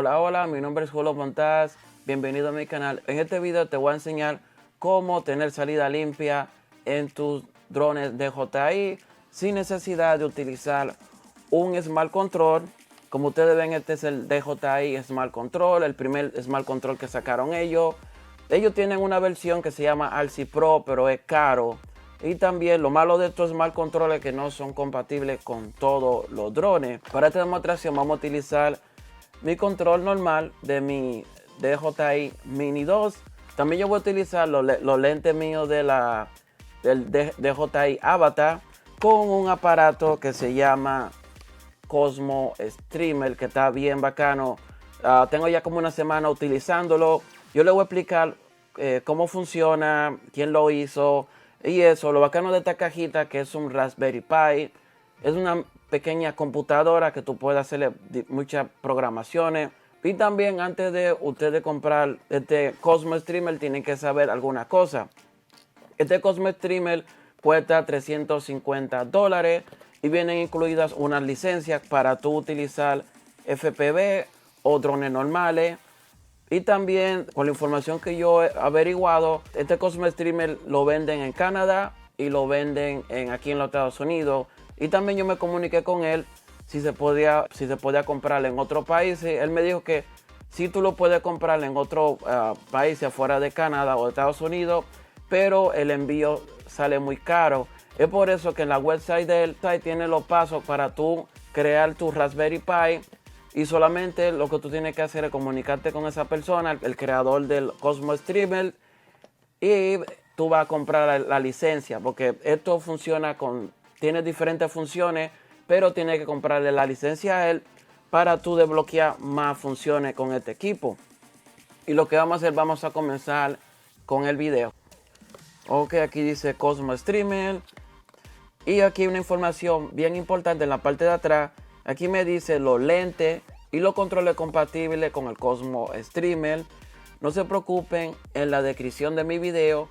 Hola, hola, mi nombre es Julio Montaz, bienvenido a mi canal. En este video te voy a enseñar cómo tener salida limpia en tus drones DJI sin necesidad de utilizar un Smart Control. Como ustedes ven, este es el DJI Smart Control, el primer Smart Control que sacaron ellos. Ellos tienen una versión que se llama Alci Pro, pero es caro. Y también lo malo de estos Smart Controls es que no son compatibles con todos los drones. Para esta demostración vamos a utilizar mi control normal de mi DJI Mini 2. También yo voy a utilizar los lentes míos del DJI Avatar con un aparato que se llama Cosmo Streamer, que está bien bacano. Tengo ya como una semana utilizándolo. Yo le voy a explicar cómo funciona, quién lo hizo y eso. Lo bacano de esta cajita, que es un Raspberry Pi, es una pequeña computadora que tú puedes hacerle muchas programaciones. Y también, antes de ustedes comprar este Cosmo Streamer, tienen que saber alguna cosa. Este Cosmo Streamer cuesta $350 y vienen incluidas unas licencias para tú utilizar FPV o drones normales. Y también, con la información que yo he averiguado, este Cosmo Streamer lo venden en Canadá y lo venden aquí en los Estados Unidos. Y también yo me comuniqué con él si se podía comprar en otros países. Él me dijo que sí, tú lo puedes comprar en otros países afuera de Canadá o de Estados Unidos, pero el envío sale muy caro. Es por eso que en la website de él tiene los pasos para tú crear tu Raspberry Pi. Y solamente lo que tú tienes que hacer es comunicarte con esa persona, el creador del Cosmo Streamer, y tú vas a comprar la licencia, porque esto tiene diferentes funciones, pero tienes que comprarle la licencia a él para tú desbloquear más funciones con este equipo. Y lo que vamos a hacer, vamos a comenzar con el video. Ok, aquí dice Cosmo Streamer. Y aquí una información bien importante en la parte de atrás. Aquí me dice los lentes y los controles compatibles con el Cosmo Streamer. No se preocupen, en la descripción de mi video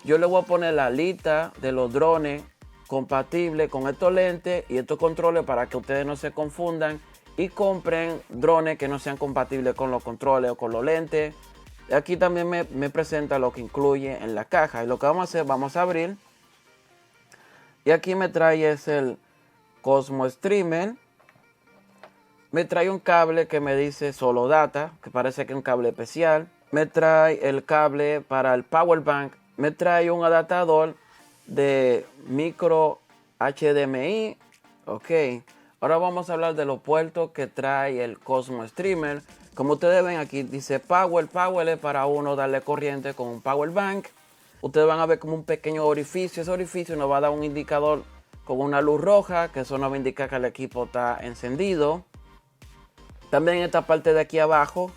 yo le voy a poner la lista de los drones compatibles con estos lentes y estos controles para que ustedes no se confundan y compren drones que no sean compatibles con los controles o con los lentes. Aquí también me presenta lo que incluye en la caja. Y lo que vamos a hacer, vamos a abrir. Y aquí me trae el Cosmo Streamer. Me trae un cable que me dice solo data, que parece que es un cable especial. Me trae el cable para el power bank. Me trae un adaptador de micro HDMI. Ok, ahora vamos a hablar de los puertos que trae el Cosmo Streamer. Como ustedes ven, aquí dice power. Power es para uno darle corriente con un power bank. Ustedes van a ver como un pequeño orificio. Ese orificio nos va a dar un indicador con una luz roja, que eso nos va a indicar que el equipo está encendido. También esta parte de aquí abajo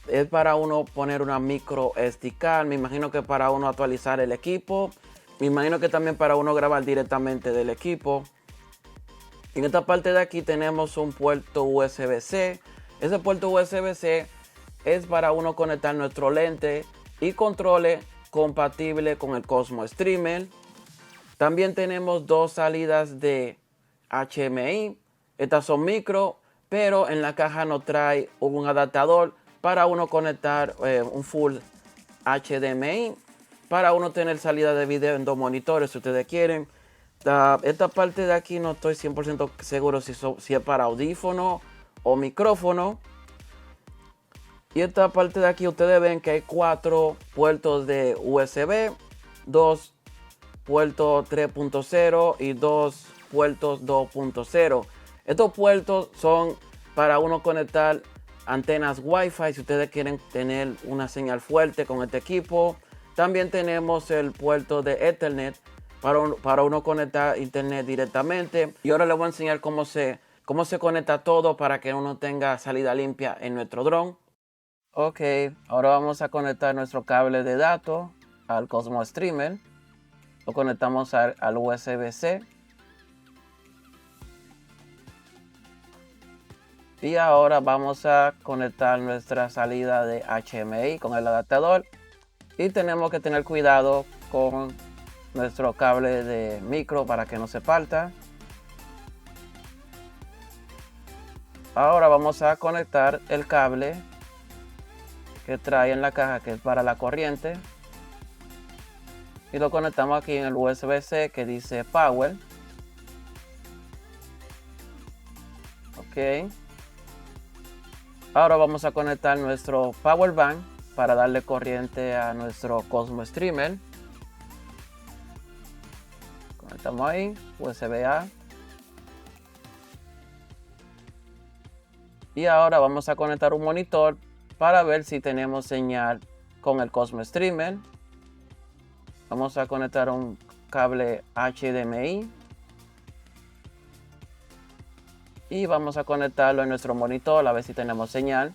es para uno poner una micro SD card. Me imagino que para uno actualizar el equipo. Me imagino que también para uno grabar directamente del equipo. En esta parte de aquí tenemos un puerto USB-C. Ese puerto USB-C es para uno conectar nuestro lente y controles compatible con el Cosmo Streamer. También tenemos dos salidas de HDMI. Estas son micro, pero en la caja nos trae un adaptador para uno conectar un full HDMI, para uno tener salida de video en dos monitores si ustedes quieren. Esta parte de aquí no estoy 100% seguro si es para audífono o micrófono. Y esta parte de aquí ustedes ven que hay 4 puertos de USB, 2 puertos 3.0 y 2 puertos 2.0. Estos puertos son para uno conectar antenas Wi-Fi si ustedes quieren tener una señal fuerte con este equipo. También tenemos el puerto de Ethernet para uno conectar internet directamente. Y ahora les voy a enseñar cómo se conecta todo para que uno tenga salida limpia en nuestro dron. Ok, ahora vamos a conectar nuestro cable de datos al Cosmo Streamer. Lo conectamos al USB-C. Y ahora vamos a conectar nuestra salida de HDMI con el adaptador. Y tenemos que tener cuidado con nuestro cable de micro para que no se parta. Ahora vamos a conectar el cable que trae en la caja, que es para la corriente. Y lo conectamos aquí en el USB-C que dice Power. Ok. Ahora vamos a conectar nuestro Power Bank para darle corriente a nuestro Cosmo Streamer. Conectamos ahí, USB-A. Y ahora vamos a conectar un monitor para ver si tenemos señal con el Cosmo Streamer. Vamos a conectar un cable HDMI. Y vamos a conectarlo en nuestro monitor a ver si tenemos señal.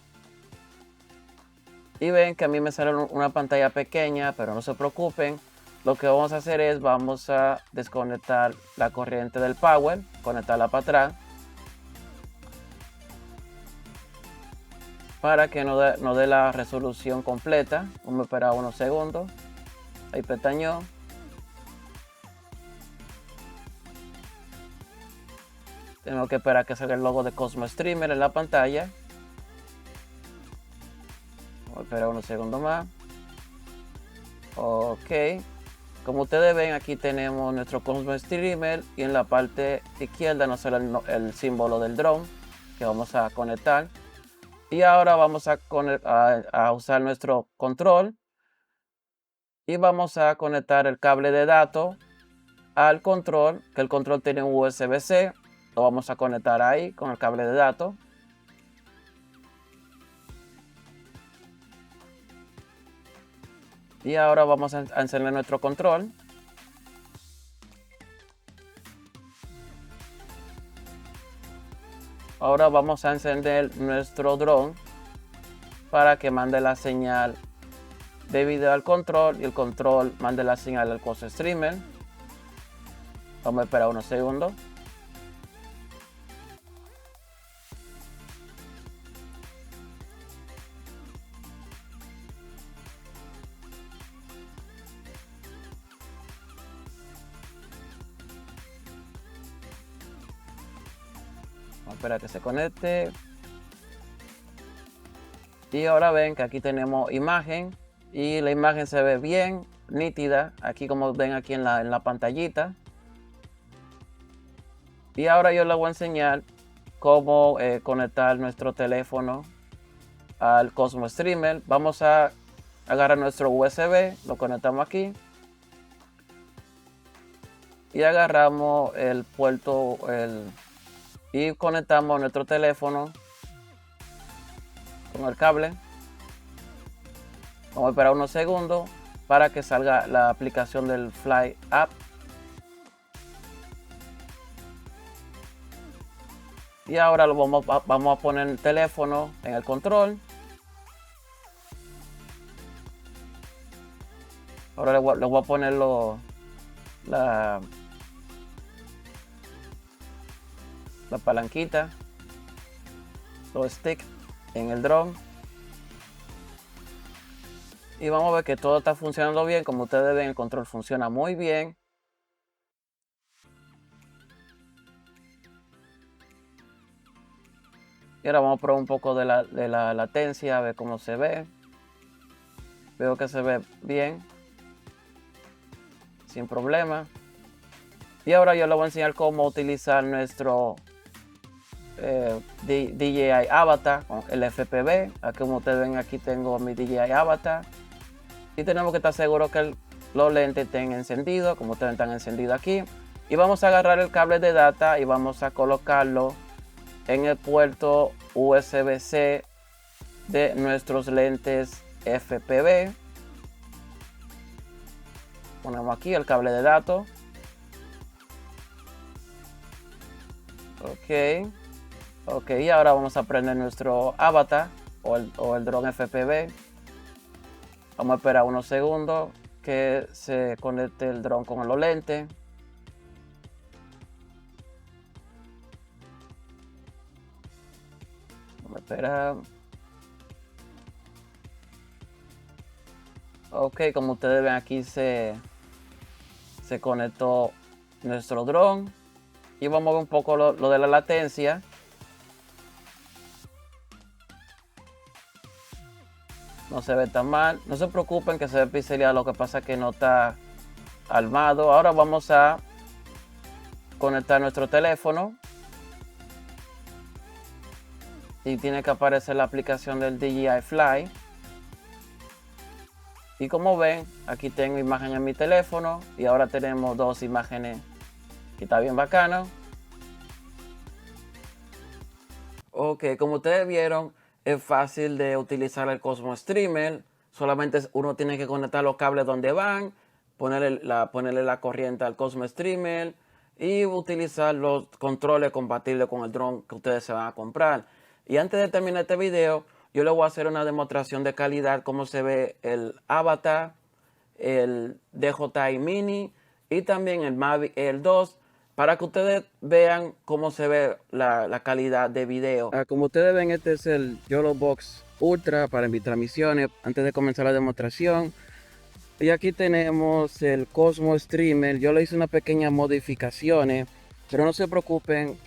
Y ven que a mí me sale una pantalla pequeña, pero no se preocupen. Lo que vamos a hacer es, vamos a desconectar la corriente del power, conectarla para atrás, para que nos dé la resolución completa. Vamos a esperar unos segundos. Ahí pestañó. Tengo que esperar que salga el logo de Cosmo Streamer en la pantalla. Vamos a esperar unos segundos más. Ok. Como ustedes ven, aquí tenemos nuestro Cosmo Streamer y en la parte izquierda nos sale el símbolo del drone que vamos a conectar. Y ahora vamos a usar nuestro control y vamos a conectar el cable de datos al control, que el control tiene un USB-C. Lo vamos a conectar ahí con el cable de datos. Y ahora vamos a encender nuestro control. Ahora vamos a encender nuestro drone para que mande la señal de video al control y el control mande la señal al Cosmo Streamer. Vamos a esperar unos segundos. Vamos a esperar a que se conecte. Y ahora ven que aquí tenemos imagen y la imagen se ve bien nítida. Aquí como ven aquí en la pantallita. Y ahora yo les voy a enseñar cómo conectar nuestro teléfono al Cosmo Streamer. Vamos a agarrar nuestro USB, lo conectamos aquí. Y agarramos el puerto y conectamos nuestro teléfono con el cable. Vamos a esperar unos segundos para que salga la aplicación del Fly App. Y ahora vamos a poner el teléfono en el control. Ahora le voy a poner la palanquita, los sticks en el drone. Y vamos a ver que todo está funcionando bien. Como ustedes ven, el control funciona muy bien. Y ahora vamos a probar un poco de la latencia, a ver cómo se ve. Veo que se ve bien, sin problema. Y ahora yo les voy a enseñar cómo utilizar nuestro DJI Avatar con el FPV. Aquí, como ustedes ven, aquí tengo mi DJI Avatar. Y tenemos que estar seguros que los lentes estén encendidos, como ustedes están encendidos aquí. Y vamos a agarrar el cable de data y vamos a colocarlo en el puerto USB-C de nuestros lentes FPV. Ponemos aquí el cable de datos. Ok, y ahora vamos a prender nuestro avatar o el dron FPV. Vamos a esperar unos segundos que se conecte el dron con los lentes. Vamos a esperar. Ok, como ustedes ven aquí se conectó nuestro dron. Y vamos a ver un poco lo de la latencia. No se ve tan mal. No se preocupen que se ve pixeleado, lo que pasa es que no está armado. Ahora vamos a conectar nuestro teléfono. Y tiene que aparecer la aplicación del DJI Fly. Y como ven, aquí tengo imagen en mi teléfono. Y ahora tenemos dos imágenes. Y está bien bacano. Ok, como ustedes vieron, es fácil de utilizar el Cosmo Streamer. Solamente uno tiene que conectar los cables donde van, ponerle la corriente al Cosmo Streamer y utilizar los controles compatibles con el dron que ustedes se van a comprar. Y antes de terminar este video, yo les voy a hacer una demostración de calidad, cómo se ve el Avatar, el DJI Mini y también el Mavic Air 2, para que ustedes vean cómo se ve la calidad de video. Como ustedes ven, este es el YOLO Box Ultra para mis transmisiones. Antes de comenzar la demostración, y aquí tenemos el Cosmo Streamer. Yo le hice unas pequeñas modificaciones, pero no se preocupen.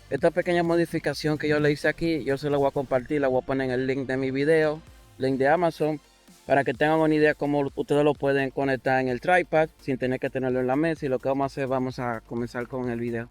Esta pequeña modificación que yo le hice aquí, yo se la voy a compartir, la voy a poner en el link de mi video, link de Amazon, para que tengan una idea cómo ustedes lo pueden conectar en el tripod sin tener que tenerlo en la mesa. Y lo que vamos a hacer, vamos a comenzar con el video.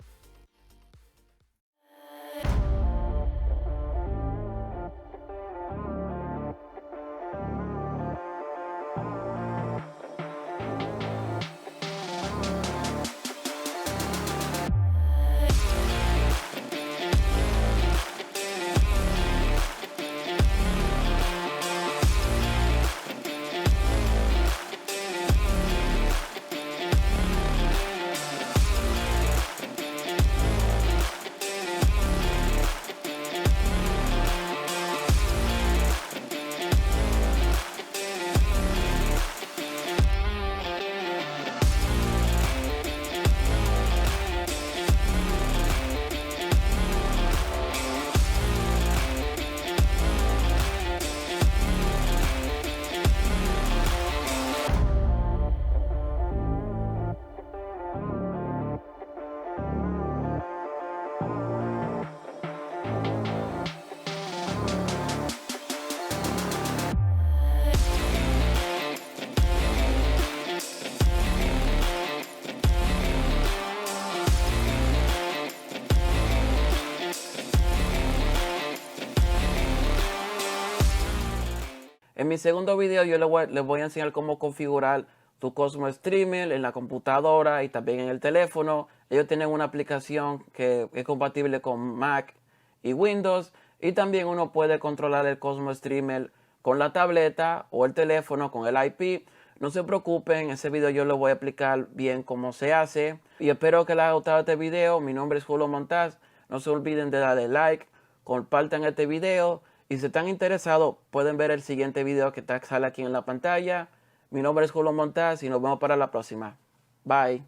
En mi segundo video yo les voy a enseñar cómo configurar tu Cosmo Streamer en la computadora y también en el teléfono. Ellos tienen una aplicación que es compatible con Mac y Windows. Y también uno puede controlar el Cosmo Streamer con la tableta o el teléfono con el IP. No se preocupen, en ese video yo les voy a explicar bien cómo se hace. Y espero que les haya gustado este video. Mi nombre es Julio Montaz. No se olviden de darle like, compartan este video. Y si están interesados, pueden ver el siguiente video que sale aquí en la pantalla. Mi nombre es Julio Montaz y nos vemos para la próxima. Bye.